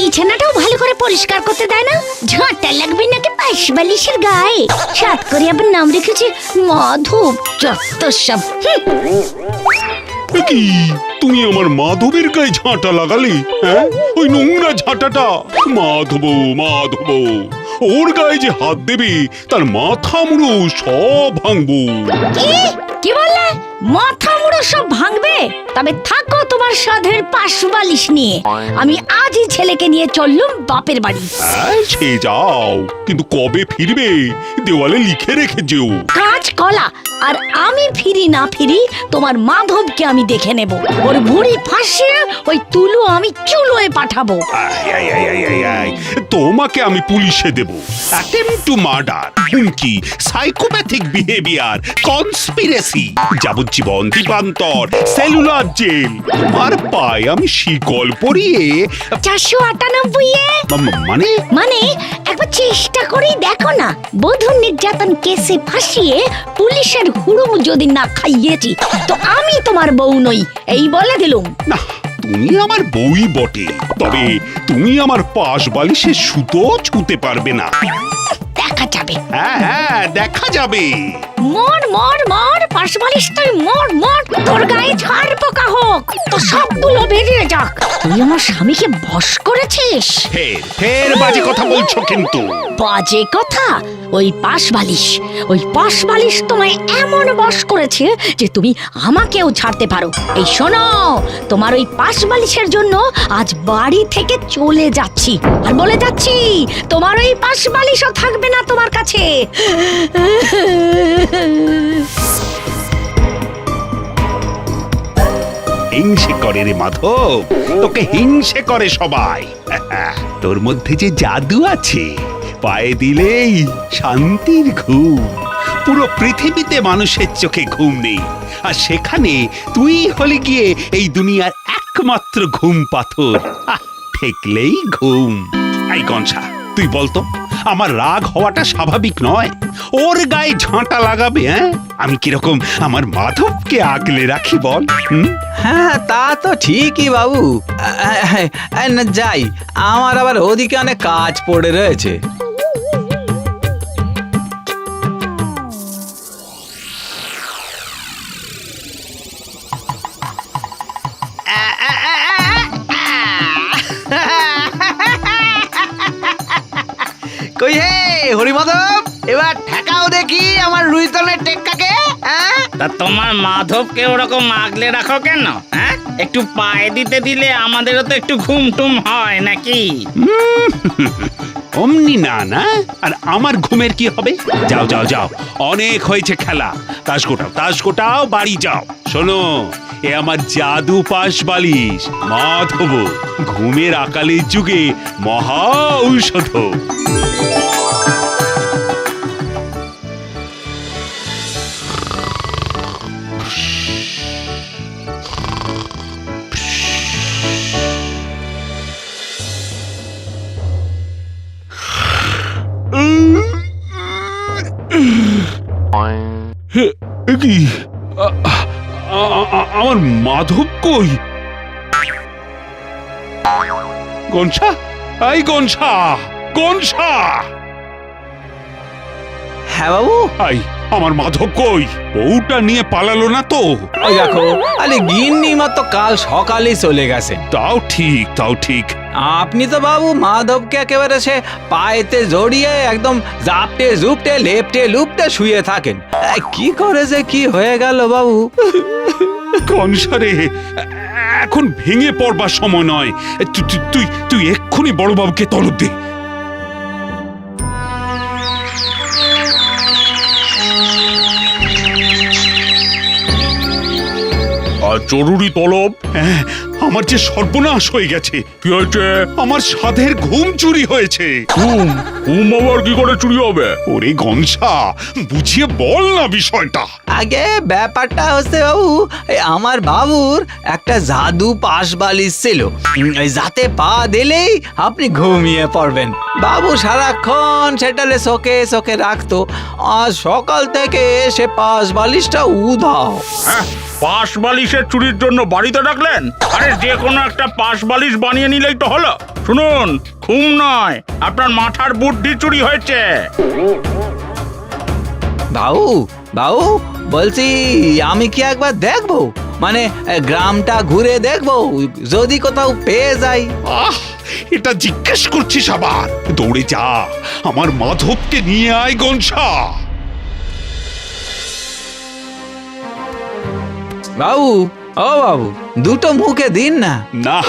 বিছানাটাও ভালো করে পরিষ্কার করতে দেয় না। ঝাঁটা লাগবে নাকি পাশ বালিশের গায়ে, সাত করে আবার নাম রেখেছে মাধব। যত সব। কি তুমি আমার মাধবের গায়ে ঝাঁটা লাগালে? হ্যাঁ, ওই নোংরা ঝাঁটাটা। মাধব মাধব, ওর গায়ে যে হাত দেবে তার মাথা মুড়ো সব ভাঙবো। কি বললে? মাথা মুড়ো সব ভাঙবে? তবে থাকো তোমার সাধের পাশ বালিশ নিয়ে। আমি আজই ছেলেকে নিয়ে চললুম বাপের বাড়ি। হ্যাঁ, সে যাও, কিন্তু কবে ফিরবে দেওয়ালে লিখে রেখে যেও। কাজ কলা, আর আমি ফিরি না ফিরি তোমার মাধবকে আমি দেখে নেব। ওর ভুঁড়ি ফাঁসিয়ে ওই তুলো আমি চুলোয় পাঠাবো। তোমাকে আমি পুলিশে দেব। অ্যাটেম্পট টু মার্ডার, হুমকি, সাইকোপ্যাথিক বিহেভিয়ার, কনস্পিরেসি, যাবজ্জীবন, দ্বীপান্তর, সেলুলার জেল। তোমার পায়ে আমি শিকল পরিয়ে 498 মানে মানে একবার চেষ্টা করেই দেখো না। বধূ নির্যাতন কেসে ফাঁসিয়ে পুলিশের হুড়ুম যদি না খাইয়েছি তো আমি তোমার বউ নই, এই বলে দিলুম। না, তুমি আমার বউই বটে, তবে তুমি আমার পাশ বালিশের সুতো ছুঁতে পারবে না। দেখা যাবে। হ্যাঁ হ্যাঁ, দেখা যাবে। মর মর মর, পাশ বালিশ তুই মর মর, তোর গায়ে ঝাড় পোকা হোক, তো সবগুলো বেরিয়ে যাক। তুই আমার স্বামীকে বশ করেছিস। ফের ফের বাজে কথা বলছো কিন্তু। বাজে কথা? ওই পাশ বালিশ তোমায় এমন বশ করেছে যে তুমি আমাকেও ছাড়তে পারো। এই শোনো, তোমার ওই পাশ বালিশের জন্য আজ বাড়ি থেকে চলে যাচ্ছি, আর বলে যাচ্ছি তোমার ওই পাশ বালিশও থাকবে না তোমার কাছে। হিংসে করে রে মাধব, তোকে হিংসে করে সবাই। তোর মধ্যে যে জাদু আছে, পায়ে দিলেই শান্তির ঘুম। পুরো পৃথিবীতে মানুষের চোখে ঘুম নেই, আর সেখানে তুই হলে গিয়ে এই দুনিয়ার একমাত্র ঘুম পাথর। ঠেকলেই ঘুম। এই গনসা, তুই বলতো আমার রাগ হওয়াটা স্বাভাবিক নয়? ওর গায়ে ঝাঁটা লাগাবে? হ্যাঁ, আমি কিরকম আমার মাধবকে আগলে রাখি বল? হ্যাঁ, তা তো ঠিকই বাবু। যাই, আমার আবার ওদিকে অনেক কাজ পড়ে রয়েছে। কই হে হরিমাধব, এবার ঠেকাও দেখি আমার রুইতনের টেক্কাকে। তা তোমার মাধবকে ওরকম আগলে রাখো কেন? হ্যাঁ, একটু পায়ে দিতে দিলে আমাদেরও তো একটু ঘুম টুম হয় নাকি? অমনি না না, আর আমার ঘুমের কি হবে? যাও যাও যাও, অনেক হয়েছে খেলা। তাস গোটাও, বাড়ি যাও। শোনো, এ আমার জাদু পাশ বালিশ মাধব, ঘুমের আকালের যুগে মহা ঔষধ। কি আমার মাধব কই? গনসা, এই গনসা, গনসা। হ্যাঁ বাবু। আই, আমার মাধব কই? বউটা নিয়ে পালালো না তো? ওই দেখো, আরে গিন্নি মা তো কাল সকালেই চলে গেছে। তাও ঠিক, তাও ঠিক। আপনি তো বাবু মাধবকে একেবারে সে পায়েতে জড়িয়ে একদম জাপটে জুপটে লেপটে লুপটে শুয়ে থাকেন। কি করে যে কি হয়ে গেল বাবু? কনসারে, এখন ভেঙে পড়বার সময় নয়। তুই এক্ষুনি বড়বাবুকে তলব দে। জরুরি তলব। আমার যে সর্বনাশ হয়ে গেছে। কি হয়েছে? আমার সাধের ঘুম চুরি হয়েছে। ঘুম আবার কি করে চুরি হবে? ওরে গনসা, বুঝিয়ে বল না বিষয়টা। আগে ব্যাপারটা হচ্ছে বাবু, আমার বাবুর একটা জাদু পাশ বালিশ ছিল, যাতে পা দিলেই আপনি ঘুমিয়ে পড়বেন। বাবু সারাক্ষণ সেটালে চোখে চোখে রাখতো, আর সকাল থেকে সে পাশ বালিশটা উধাও। পাশ বালিশের চুরির জন্য বাড়িতে ডাকলেন? আরে যে কোনো একটা পাশ বালিশ বানিয়ে নিলেই তো হলো। শুনুন, ঘুম নয়, আপনার মাথার বুদ্ধি চুরি হয়েছে। বাবু বাবু বলছি, আমি কি একবার দেখবো, মানে গ্রামটা ঘুরে দেখবো, যদি কোথাও পেয়ে যাই। আহ, এটা জিজ্ঞেস করছিস আবার? দৌড়ে যা, আমার মাধবকে নিয়ে আয় গনসা। বাবু, ও বাবু, দুটো মুখে দিন না। না,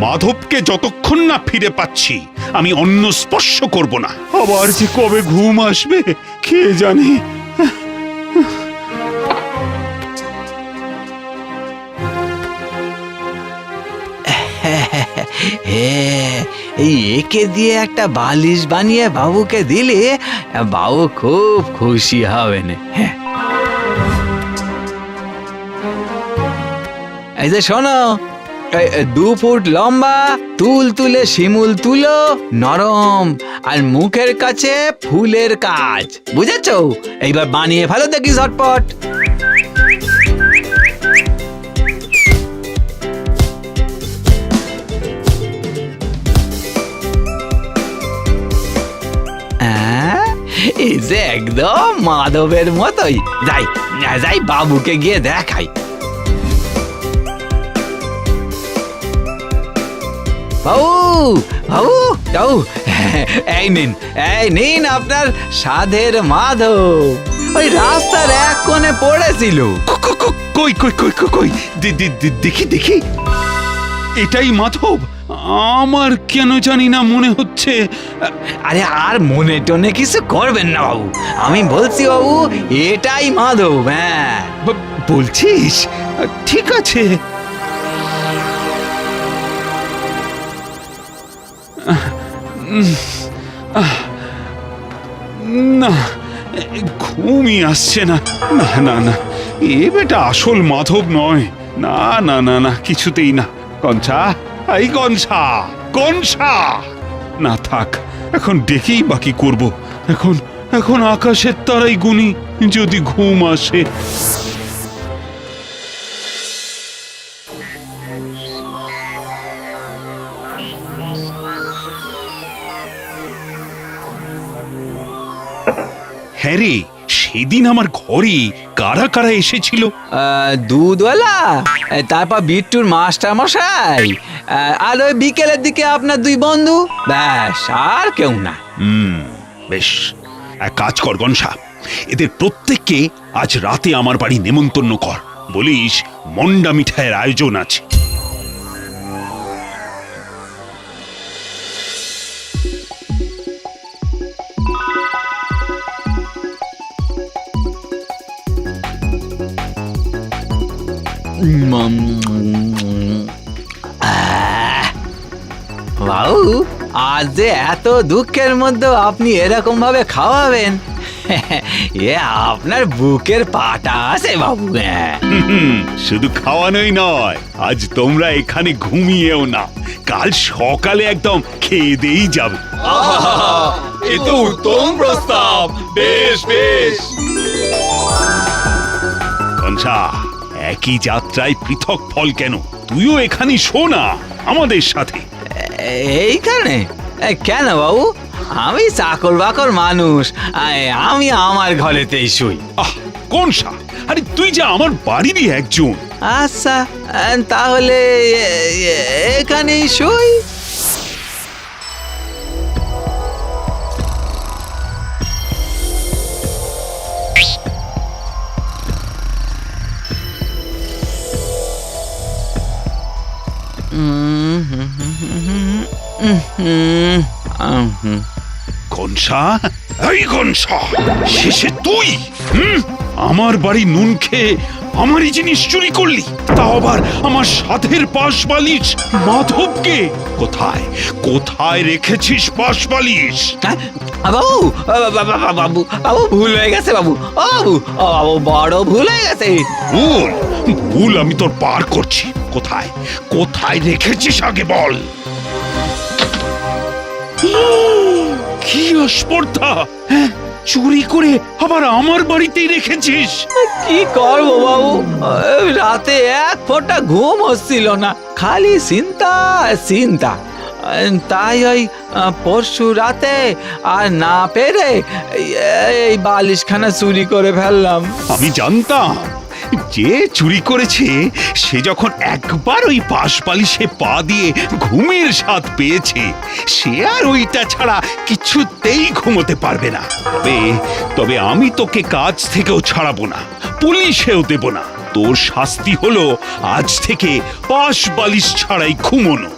মাধবকে যতক্ষণ না ফিরে পাচ্ছি আমি অন্য স্পর্শ করব না। আবার যে কবে ঘুম আসবে কে জানে। এই একে দিয়ে একটা বালিশ বানিয়ে বাবুকে দিলে বাবু খুব খুশি হবেন। এই যে শোনো, 2 ফুট লম্বা, তুল তুলে শিমুল তুলো, নরম আর মুখের কাছে ফুলের কাজ, বুঝেছো? এইবার বানিয়ে ফেলো দেখি ঝটপট। এই যে একদম মাধবের মতোই। যাই যাই, বাবুকে গিয়ে দেখাই। বাবু বাবু বাবু, এই নিন আপনার সাধের মাধব। ওই রাস্তার এক কোণে পড়েছিল। কই কই কই কই কই, দেখি দেখি, এটাই মাধব? আমার কেন জানি না মনে হচ্ছে। আরে আর মনে টনে কিছু করবেন না বাবু, আমি বলছি বাবু, এটাই মাধব। হ্যাঁ, বলছিস? ঠিক আছে। না, ঘুমই আসছে না। না না না, এ বেটা আসল মাধব নয়। না না না না, কিছুতেই না। কনসা, এই কনসা, কনসা! না থাক, এখন ডেকেই বাকি করব। এখন এখন আকাশের তারাই গুনি, যদি ঘুম আসে। হ্যাঁ রে, সেদিন আমার ঘরে কারা কারা এসেছিল? দুধওয়ালা, তারপর বিট্টুর মাস্টার মশাই, আর ওই বিকেলের দিকে আপনার 2 বন্ধু, ব্যাস, আর কেউ না। বেশ, এক কাজ কর গনসা, এদের প্রত্যেককে আজ রাতে আমার বাড়ি নেমন্তন্ন কর। বলিস মন্ডা মিঠাইয়ের আয়োজন আছে। বাবু, আজ যে এত দুঃখের মধ্যে আপনি এরকম ভাবে খাওয়াবেন, এ আপনার বুকের পাটা আছে বাবু। শুধু খাওয়ানোই নয়, আজ তোমরা এখানে ঘুমিয়েও না, কাল সকালে একদম খেয়ে দেই যাবে। এ তো উত্তম প্রস্তাব। বেশ বেশ। কনসা, একই যাত্রায় পৃথক ফল কেন? তুইও এখানে শো না আমাদের সাথে। এইখানে কেন বাবু? আমি চাকর বাকর মানুষ, আমি আমার ঘরেতেই শুই। কনসা, আরে তুই যা আমার বাড়িরই একজন। আচ্ছা, তাহলে এখানেই শুই। কনসা, এই কনসা, শেষে তুই আমার বাড়ি নুন খেয়ে আমারই জিনিস চুরি করলি, তাও আবার আমার সাধের পাশ বালিশ মাধবকে। কোথায় কোথায় রেখেছিস পাশ বালিশ? বাবু বাবু বাবু, ভুল হয়ে গেছে বাবু। ও বাবু, ও বাবু, বড় ভুল হয়ে গেছে। ভুল ভুল আমি তোর পার করছি। কোথায় কোথায় রেখেছিস আগে বল। কি অস্পর্ধা! হ্যাঁ, চুরি করে আবার আমার বাড়িতেই রেখেছিস? কি করবো বাবু, রাতে এক ফোঁটা ঘুম হচ্ছিল না, খালি চিন্তা চিন্তা। তাই ওই পরশু রাতে আর না পেরে এই বালিশখানা চুরি করে ফেললাম। আমি জানতাম যে চুরি করেছে সে যখন একবার ওই পাশ বালিশে পা দিয়ে ঘুমের স্বাদ পেয়েছে সে আর ওইটা ছাড়া কিছুতেই ঘুমোতে পারবে না। তবে আমি তোকে কাজ থেকেও ছাড়াবো না, পুলিশেও দেব না। তোর শাস্তি হলো আজ থেকে পাশ বালিশ ছাড়াই ঘুমোনো।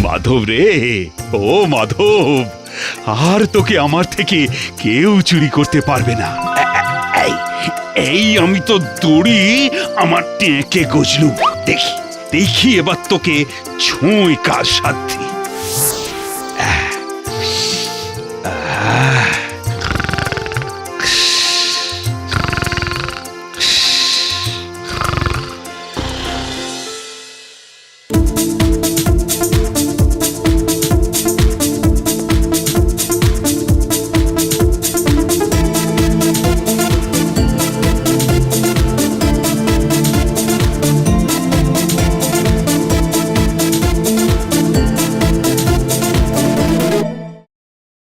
মাধব রে, ও মাধব, আর তোকে আমার থেকে কেউ চুরি করতে পারবে না। এই আমি তো দড়ি আমার টেকে গজলু। দেখি দেখি এবার তোকে ছুঁই কার সাধ্যি।